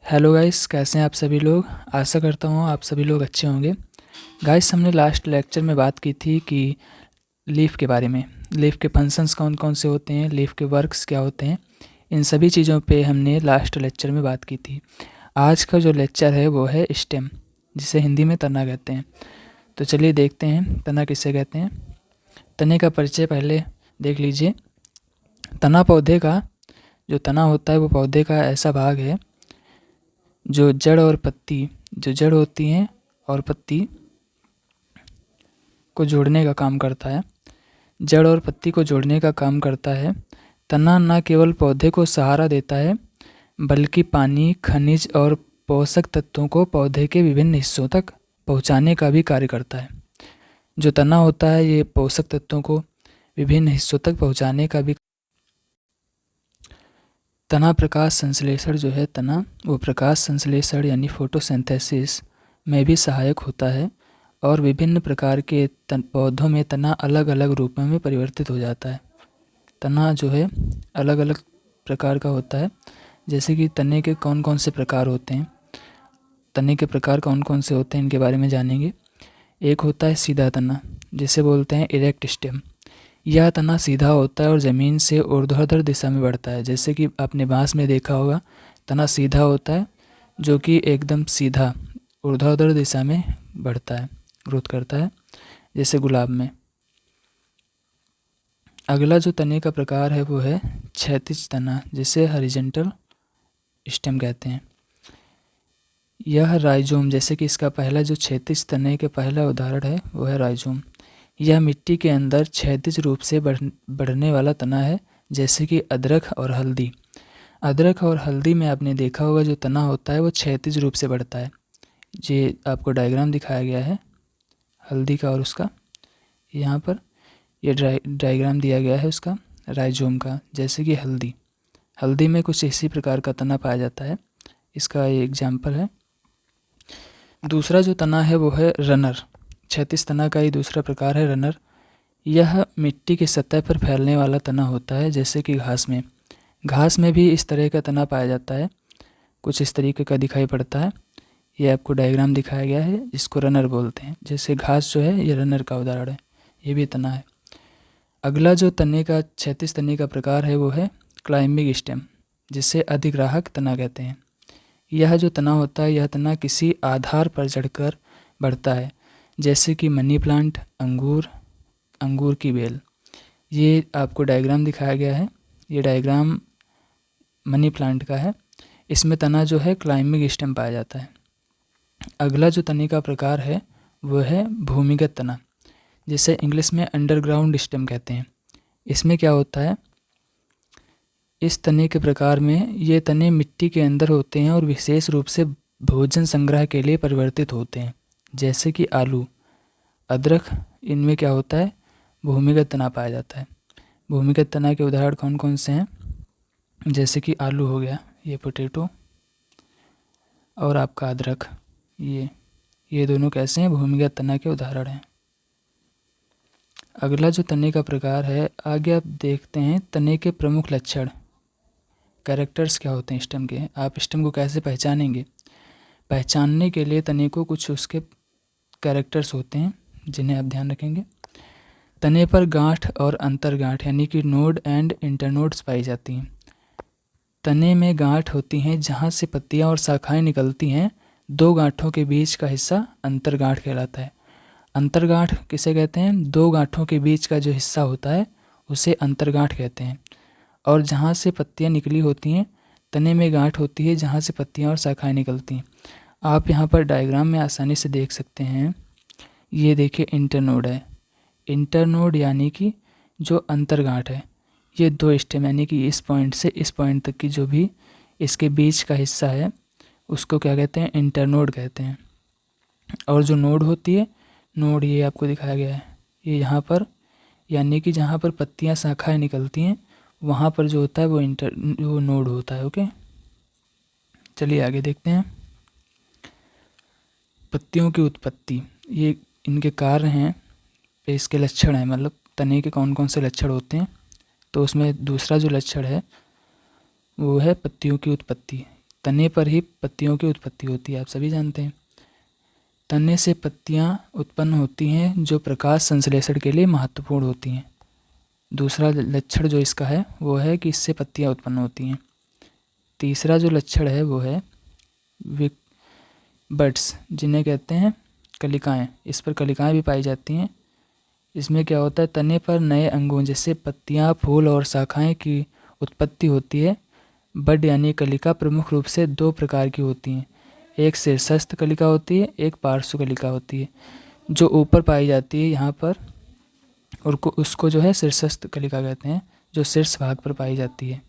Hello guys, कैसे हैं आप सभी लोग। आशा करता हूँ आप सभी लोग अच्छे होंगे। गाइस, हमने लास्ट लेक्चर में बात की थी कि लीफ के बारे में, लीफ के फंक्शंस कौन कौन से होते हैं, लीफ के वर्क्स क्या होते हैं, इन सभी चीज़ों पे हमने लास्ट लेक्चर में बात की थी। आज का जो लेक्चर है वो है स्टेम, जिसे हिंदी में तना कहते हैं। तो चलिए देखते हैं तना किसे कहते हैं। तने का परिचय पहले देख लीजिए। तना पौधे का, जो तना होता है वो पौधे का ऐसा भाग है जो जड़ और पत्ती, जो जड़ होती हैं और पत्ती को जोड़ने का काम करता है। जड़ और पत्ती को जोड़ने का काम करता है। तना न केवल पौधे को सहारा देता है बल्कि पानी, खनिज और पोषक तत्वों को पौधे के विभिन्न हिस्सों तक पहुंचाने का भी कार्य करता है। जो तना होता है ये पोषक तत्वों को विभिन्न हिस्सों तक पहुंचाने का भी। तना प्रकाश संश्लेषण जो है तना, वो प्रकाश संश्लेषण यानी फोटोसिंथेसिस में भी सहायक होता है और विभिन्न प्रकार के पौधों में तना अलग अलग रूपों में परिवर्तित हो जाता है। तना जो है अलग अलग प्रकार का होता है। जैसे कि तने के कौन कौन से प्रकार होते हैं, तने के प्रकार कौन कौन से होते हैं इनके बारे में जानेंगे। एक होता है सीधा तना, जिसे बोलते हैं इरेक्ट स्टेम। यह तना सीधा होता है और ज़मीन से ऊर्ध्वाधर दिशा में बढ़ता है। जैसे कि आपने बांस में देखा होगा, तना सीधा होता है जो कि एकदम सीधा ऊर्ध्वाधर दिशा में बढ़ता है, ग्रोथ करता है, जैसे गुलाब में। अगला जो तने का प्रकार है वो है क्षैतिज तना, जिसे हॉरिजॉन्टल स्टेम कहते हैं। यह राइजोम, जैसे कि इसका पहला जो क्षैतिज तने के पहला उदाहरण है वो है राइजोम। यह मिट्टी के अंदर क्षैतिज रूप से बढ़ने वाला तना है, जैसे कि अदरक और हल्दी। अदरक और हल्दी में आपने देखा होगा जो तना होता है वो क्षैतिज रूप से बढ़ता है। ये आपको डायग्राम दिखाया गया है हल्दी का और उसका, यहाँ पर ये डायग्राम दिया गया है उसका राइजोम का। जैसे कि हल्दी में कुछ इसी प्रकार का तना पाया जाता है, इसका ये एग्जाम्पल है। दूसरा जो तना है वो है रनर। क्षैतिज तना का ही दूसरा प्रकार है रनर। यह मिट्टी की सतह पर फैलने वाला तना होता है, जैसे कि घास में भी इस तरह का तना पाया जाता है, कुछ इस तरीके का दिखाई पड़ता है। ये आपको डायग्राम दिखाया गया है, जिसको रनर बोलते हैं। जैसे घास जो है ये रनर का उदाहरण है, ये भी तना है। अगला जो तने का क्षैतिज तने का प्रकार है वो है क्लाइंबिंग स्टेम, जिसे अधिग्राहक तना कहते हैं। यह जो तना होता है यह तना किसी आधार पर चढ़कर बढ़ता है, जैसे कि मनी प्लांट, अंगूर की बेल। ये आपको डायग्राम दिखाया गया है, ये डायग्राम मनी प्लांट का है। इसमें तना जो है क्लाइंबिंग स्टेम पाया जाता है। अगला जो तने का प्रकार है वो है भूमिगत तना, जिसे इंग्लिश में अंडरग्राउंड स्टेम कहते हैं। इसमें क्या होता है, इस तने के प्रकार में ये तने मिट्टी के अंदर होते हैं और विशेष रूप से भोजन संग्रह के लिए परिवर्तित होते हैं, जैसे कि आलू, अदरक। इनमें क्या होता है, भूमिगत तना पाया जाता है। भूमिगत तना के उदाहरण कौन कौन से हैं, जैसे कि आलू हो गया, ये पोटैटो, और आपका अदरक, ये दोनों कैसे हैं, भूमिगत तना के उदाहरण हैं। अगला जो तने का प्रकार है, आगे आप देखते हैं तने के प्रमुख लक्षण, कैरेक्टर्स क्या होते हैं स्टेम के। आप स्टेम को कैसे पहचानेंगे, पहचानने के लिए तने को कुछ उसके कैरेक्टर्स होते हैं जिन्हें आप ध्यान रखेंगे। तने पर गांठ और अंतर्गांठ यानी कि नोड एंड इंटरनोड्स पाई जाती हैं। तने में गांठ होती हैं जहाँ से पत्तियाँ और शाखाएं निकलती हैं। दो गांठों के बीच का हिस्सा अंतर्गांठ कहलाता है। अंतर्गांठ किसे कहते हैं, दो गांठों के बीच का जो हिस्सा होता है उसे अंतर्गांठ कहते हैं। और जहाँ से पत्तियाँ निकली होती हैं, तने में गांठ होती है जहाँ से पत्तियाँ और शाखाएं निकलती हैं। आप यहाँ पर डायग्राम में आसानी से देख सकते हैं, ये देखिए इंटरनोड है। इंटरनोड यानी कि जो अंतर्गांठ है, ये दो स्टेम यानी कि इस पॉइंट से इस पॉइंट तक की जो भी इसके बीच का हिस्सा है उसको क्या कहते हैं, इंटरनोड कहते हैं। और जो नोड होती है, नोड ये आपको दिखाया गया है, ये यहाँ पर यानी कि जहाँ पर पत्तियाँ शाखाएं निकलती हैं वहाँ पर जो होता है वो नोड होता है। ओके, चलिए आगे देखते हैं। पत्तियों की उत्पत्ति, ये इनके कार्य हैं, इसके लक्षण हैं, मतलब तने के कौन कौन से लक्षण होते हैं। तो उसमें दूसरा जो लक्षण है वो है पत्तियों की उत्पत्ति। तने पर ही पत्तियों की उत्पत्ति होती है, आप सभी जानते हैं। तने से पत्तियां उत्पन्न होती हैं जो प्रकाश संश्लेषण के लिए महत्वपूर्ण होती हैं। दूसरा लक्षण जो इसका है वो है कि इससे पत्तियां उत्पन्न होती हैं। तीसरा जो लक्षण है वो है बड्स, जिन्हें कहते हैं कलिकाएं। इस पर कलिकाएं भी पाई जाती हैं। इसमें क्या होता है, तने पर नए अंगों जैसे पत्तियां, फूल और शाखाएं की उत्पत्ति होती है। बड यानी कलिका प्रमुख रूप से दो प्रकार की होती हैं। एक शीर्षस्थ कलिका होती है, एक पार्श्व कलिका होती है। जो ऊपर पाई जाती है यहाँ पर, और उसको जो है शीर्षस्थ कलिका कहते हैं, जो शीर्ष भाग पर पाई जाती है।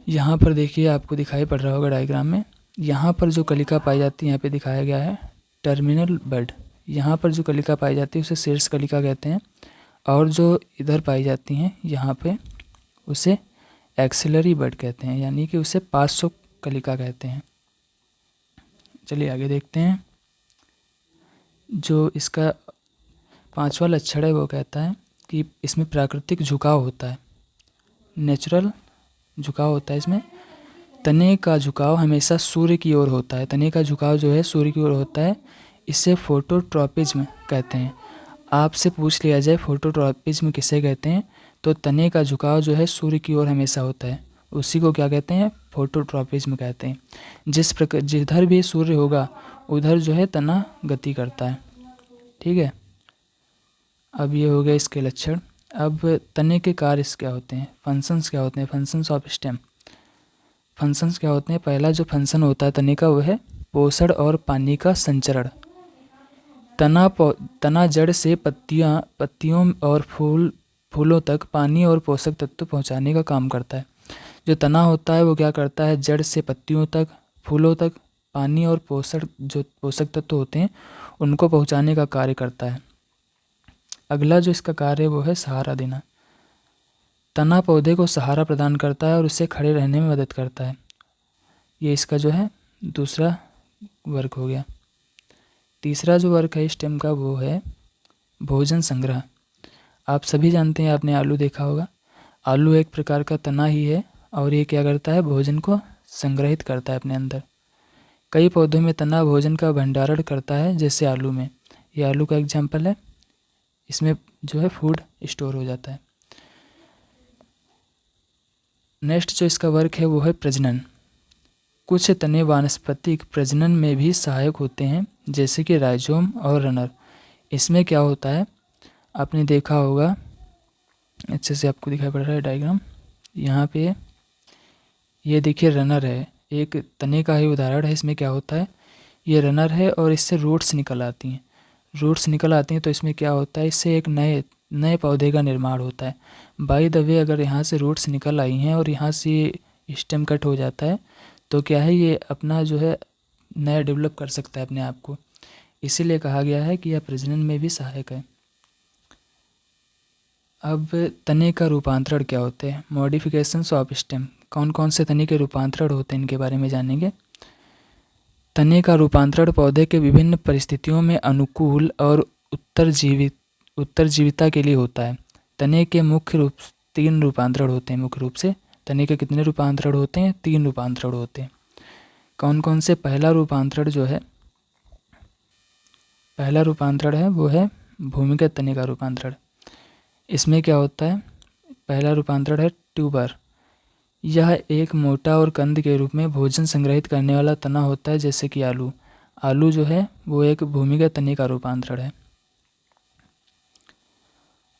यहाँ पर देखिए, आपको दिखाई पड़ रहा होगा डायग्राम में, यहाँ पर जो कलिका पाई जाती है यहाँ पे दिखाया गया है टर्मिनल बड। यहाँ पर जो कलिका पाई जाती है उसे शीर्ष कलिका कहते हैं, और जो इधर पाई जाती हैं यहाँ पे उसे एक्सिलरी बड कहते हैं, यानी कि उसे पार्श्व कलिका कहते हैं। चलिए आगे देखते हैं। जो इसका पांचवा लक्षण है वो कहता है कि इसमें प्राकृतिक झुकाव होता है, नेचुरल झुकाव होता है इसमें। तने का झुकाव हमेशा सूर्य की ओर होता है। तने का झुकाव जो है सूर्य की ओर होता है। इसे फोटोट्रॉपिज्म कहते हैं। आपसे पूछ लिया जाए फोटोट्रॉपिज्म किसे कहते हैं, तो तने का झुकाव जो है सूर्य की ओर हमेशा होता है, उसी को क्या कहते हैं, फोटोट्रॉपिज्म कहते हैं। जिस प्रकार जिधर भी सूर्य होगा उधर जो है तना गति करता है। ठीक है, अब ये हो गया इसके लक्षण। अब तने के कार्य क्या होते हैं, फंक्शंस क्या होते हैं, फंक्शंस ऑफ स्टेम। फंक्शंस क्या होते हैं, पहला जो फंक्शन होता है तने का वो है पोषण और पानी का संचरण। तना जड़ से पत्तियों और फूलों तक पानी और पोषक तत्व पहुंचाने का काम करता है। जो तना होता है वो क्या करता है, जड़ से पत्तियों तक, फूलों तक पानी और पोषक तत्व होते हैं उनको पहुंचाने का कार्य करता है। अगला जो इसका कार्य है वो है सहारा देना। तना पौधे को सहारा प्रदान करता है और उसे खड़े रहने में मदद करता है। ये इसका जो है दूसरा वर्क हो गया। तीसरा जो वर्क है स्टेम का वो है भोजन संग्रह। आप सभी जानते हैं, आपने आलू देखा होगा। आलू एक प्रकार का तना ही है और ये क्या करता है, भोजन को संग्रहित करता है अपने अंदर। कई पौधों में तना भोजन का भंडारण करता है, जैसे आलू में। ये आलू का एग्जाम्पल है, इसमें जो है फूड स्टोर हो जाता है। नेक्स्ट जो इसका वर्क है वो है प्रजनन। कुछ तने वानस्पतिक प्रजनन में भी सहायक होते हैं, जैसे कि राइजोम और रनर। इसमें क्या होता है, आपने देखा होगा, अच्छे से आपको दिखाई पड़ रहा है डायग्राम यहाँ पे। ये देखिए रनर है, एक तने का ही उदाहरण है। इसमें क्या होता है, ये रनर है और इससे रूट्स निकल आती हैं। रूट्स निकल आती हैं तो इसमें क्या होता है, इससे एक नए पौधे का निर्माण होता है। बाय द वे, अगर यहाँ से रूट्स निकल आई हैं और यहाँ से स्टेम कट हो जाता है तो क्या है, ये अपना जो है नया डेवलप कर सकता है अपने आप को। इसीलिए कहा गया है कि यह प्रजनन में भी सहायक है। अब तने का रूपांतरण क्या होते हैं, मॉडिफिकेशंस ऑफ स्टेम। कौन कौन से तने के रूपांतरण होते हैं इनके बारे में जानेंगे। तने का रूपांतरण पौधे के विभिन्न परिस्थितियों में अनुकूल और उत्तरजीविता के लिए होता है। तने के मुख्य रूप 3 रूपांतरण होते हैं। मुख्य रूप से तने के कितने रूपांतरण होते हैं, 3 रूपांतरण होते हैं। कौन कौन से, पहला रूपांतरण जो है, पहला रूपांतरण है वो है भूमिगत तने का रूपांतरण। इसमें क्या होता है, पहला रूपांतरण है ट्यूबर। यह एक मोटा और कंद के रूप में भोजन संग्रहित करने वाला तना होता है, जैसे कि आलू। आलू जो है वो एक भूमिगत तने का रूपांतरण है।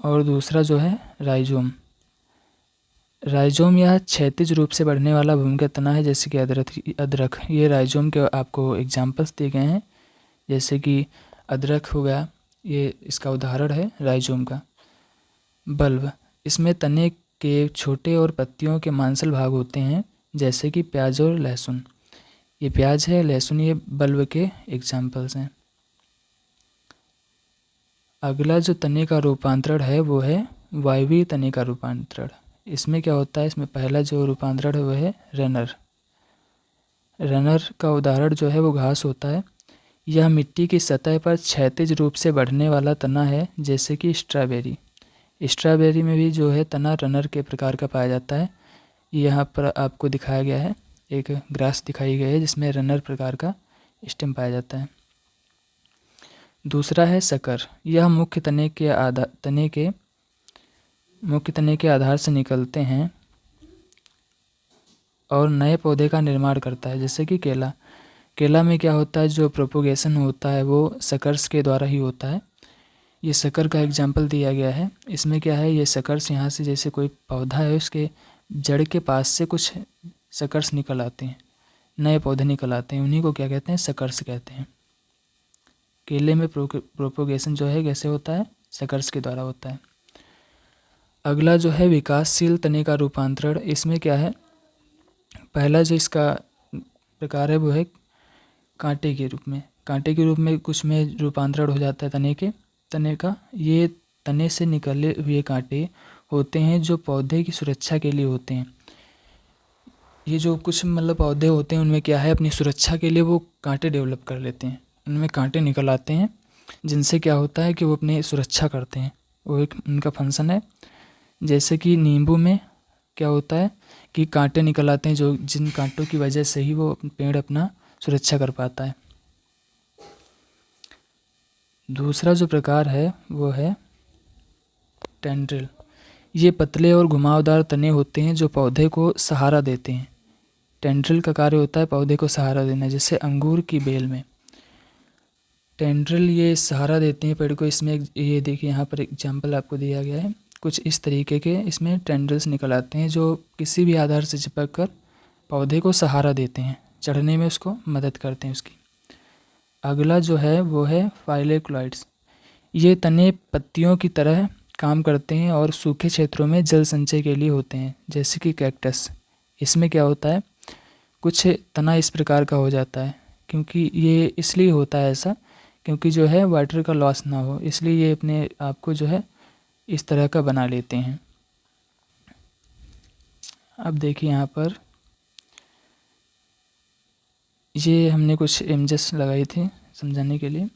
और दूसरा जो है राइजोम। राइजोम यह क्षैतिज रूप से बढ़ने वाला भूमिगत तना है, जैसे कि अदरक। ये राइजोम के आपको एग्जाम्पल्स दिए गए हैं, जैसे कि अदरक हो गया, ये इसका उदाहरण है राइजोम का। बल्ब, इसमें तने के छोटे और पत्तियों के मांसल भाग होते हैं, जैसे कि प्याज और लहसुन। ये प्याज है, लहसुन, ये बल्ब के एग्जाम्पल्स हैं। अगला जो तने का रूपांतरण है वो है वायवीय तने का रूपांतरण। इसमें क्या होता है, इसमें पहला जो रूपांतरण है वो है रनर। रनर का उदाहरण जो है वो घास होता है। यह मिट्टी की सतह पर क्षैतिज रूप से बढ़ने वाला तना है, जैसे कि स्ट्रॉबेरी। स्ट्रॉबेरी में भी जो है तना रनर के प्रकार का पाया जाता है। यहाँ पर आपको दिखाया गया है एक ग्रास दिखाई गई है जिसमें रनर प्रकार का स्टेम पाया जाता है। दूसरा है सकर। यह मुख्य तने के आधार से निकलते हैं और नए पौधे का निर्माण करता है। जैसे कि केला में क्या होता है, जो प्रोपोगेशन होता है वो सकर्स के द्वारा ही होता है। ये सकर का एग्जाम्पल दिया गया है। इसमें क्या है, ये सकर्स यहाँ से जैसे कोई पौधा है उसके जड़ के पास से कुछ सकर्स निकल आते हैं, नए पौधे निकल आते हैं, उन्हीं को क्या कहते हैं, सकर्स कहते हैं। केले में प्रोपोगेशन जो है कैसे होता है, सकर्स के द्वारा होता है। अगला जो है विकासशील तने का रूपांतरण। इसमें क्या है, पहला जो इसका प्रकार है वो है कांटे के रूप में कुछ में रूपांतरण हो जाता है तने का। ये तने से निकले हुए कांटे होते हैं जो पौधे की सुरक्षा के लिए होते हैं। ये जो कुछ मतलब पौधे होते हैं उनमें क्या है, अपनी सुरक्षा के लिए वो कांटे डेवलप कर लेते हैं, उनमें कांटे निकल आते हैं जिनसे क्या होता है कि वो अपनी सुरक्षा करते हैं, वो एक उनका फंक्शन है। जैसे कि नींबू में क्या होता है कि कांटे निकल आते हैं, जो जिन कांटों की वजह से ही वो पेड़ अपना सुरक्षा कर पाता है। दूसरा जो प्रकार है वो है टेंड्रिल। ये पतले और घुमावदार तने होते हैं जो पौधे को सहारा देते हैं। टेंड्रिल का कार्य होता है पौधे को सहारा देना। जैसे अंगूर की बेल में टेंड्रिल ये सहारा देते हैं पेड़ को। इसमें ये देखिए यहाँ पर एग्जाम्पल आपको दिया गया है। कुछ इस तरीके के इसमें टेंड्रिल्स निकल आते हैं जो किसी भी आधार से चिपक कर पौधे को सहारा देते हैं, चढ़ने में उसको मदद करते हैं उसकी। अगला जो है वो है फाइलेक्लॉइड्स। ये तने पत्तियों की तरह काम करते हैं और सूखे क्षेत्रों में जल संचय के लिए होते हैं। जैसे कि कैक्टस, इसमें क्या होता है, कुछ तना इस प्रकार का हो जाता है, क्योंकि ये इसलिए होता है ऐसा क्योंकि जो है वाटर का लॉस ना हो, इसलिए ये अपने आप को जो है इस तरह का बना लेते हैं। अब देखिए यहाँ पर ये हमने कुछ इमेजेस लगाई थी समझाने के लिए।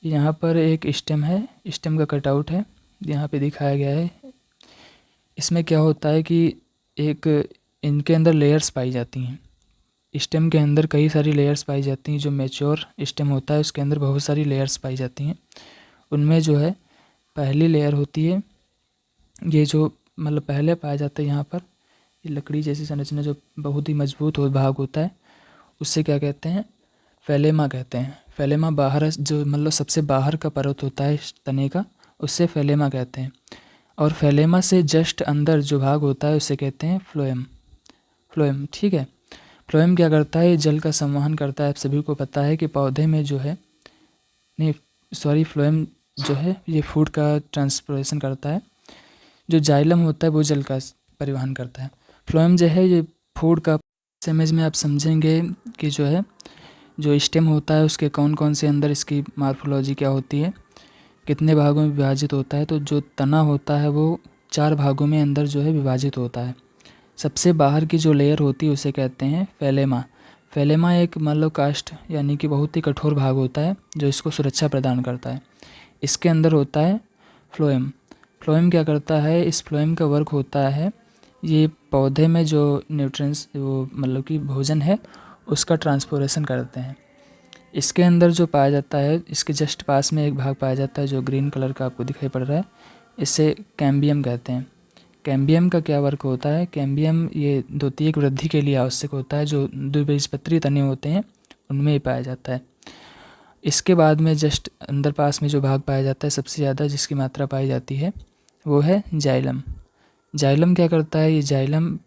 यहाँ पर एक स्टेम है, स्टेम का कटआउट है, यहाँ पे दिखाया गया है। इसमें क्या होता है कि एक इनके अंदर लेयर्स पाई जाती हैं। स्टेम के अंदर कई सारी लेयर्स पाई जाती हैं। जो मैच्योर स्टेम होता है उसके अंदर बहुत सारी लेयर्स पाई जाती हैं। उनमें जो है पहली लेयर होती है, ये जो मतलब पहले पाया जाता है यहाँ पर, ये लकड़ी जैसी संरचना जो बहुत ही मजबूत भाग होता है, उससे क्या कहते हैं, फैलेमा कहते हैं। फैलेमा बाहर जो मतलब सबसे बाहर का परत होता है तने का, उससे फैलेमा कहते हैं। और फैलेमा से जस्ट अंदर जो भाग होता है उसे कहते हैं फ्लोएम। ठीक है, फ्लोएम क्या करता है, जल का संवहन करता है। आप सभी को पता है कि पौधे में जो है फ्लोएम जो है ये फूड का ट्रांसपोर्टेशन करता है। जो जाइलम होता है वो जल का परिवहन करता है। फ्लोएम जो है ये फूड का। इमेज में आप समझेंगे कि जो है जो स्टेम होता है उसके कौन कौन से अंदर इसकी मार्फोलॉजी क्या होती है, कितने भागों में विभाजित होता है। तो जो तना होता है वो 4 भागों में अंदर जो है विभाजित होता है। सबसे बाहर की जो लेयर होती है उसे कहते हैं फैलेमा। फैलेमा एक मतलब कास्ट यानी कि बहुत ही कठोर भाग होता है जो इसको सुरक्षा प्रदान करता है। इसके अंदर होता है फ्लोएम। फ्लोएम क्या करता है, इस फ्लोएम का वर्क होता है ये पौधे में जो न्यूट्रिएंट्स वो मतलब कि भोजन है उसका ट्रांसपोर्टेशन करते हैं। इसके अंदर जो पाया जाता है, इसके जस्ट पास में एक भाग पाया जाता है जो ग्रीन कलर का आपको दिखाई पड़ रहा है, इसे कैम्बियम कहते हैं। कैम्बियम का क्या वर्क होता है, कैम्बियम ये द्वितीयक वृद्धि के लिए आवश्यक होता है। जो द्विबीजपत्री तने होते हैं उनमें ही पाया जाता है। इसके बाद में जस्ट अंदर पास में जो भाग पाया जाता है सबसे ज़्यादा जिसकी मात्रा पाई जाती है वो है जाइलम। जाइलम क्या करता है, ये जाइलम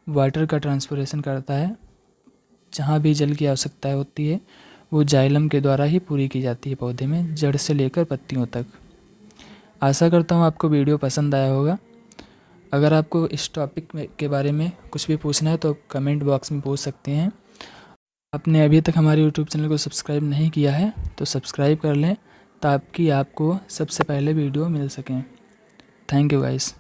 वाटर का ट्रांसपोर्टेशन करता है। जहाँ भी जल की आवश्यकता होती है वो जाइलम के द्वारा ही पूरी की जाती है पौधे में, जड़ से लेकर पत्तियों तक। आशा करता हूँ आपको वीडियो पसंद आया होगा। अगर आपको इस टॉपिक के बारे में कुछ भी पूछना है तो कमेंट बॉक्स में पूछ सकते हैं। आपने अभी तक हमारे यूट्यूब चैनल को सब्सक्राइब नहीं किया है तो सब्सक्राइब कर लें ताकि आपको सबसे पहले वीडियो मिल सकें। Thank you guys.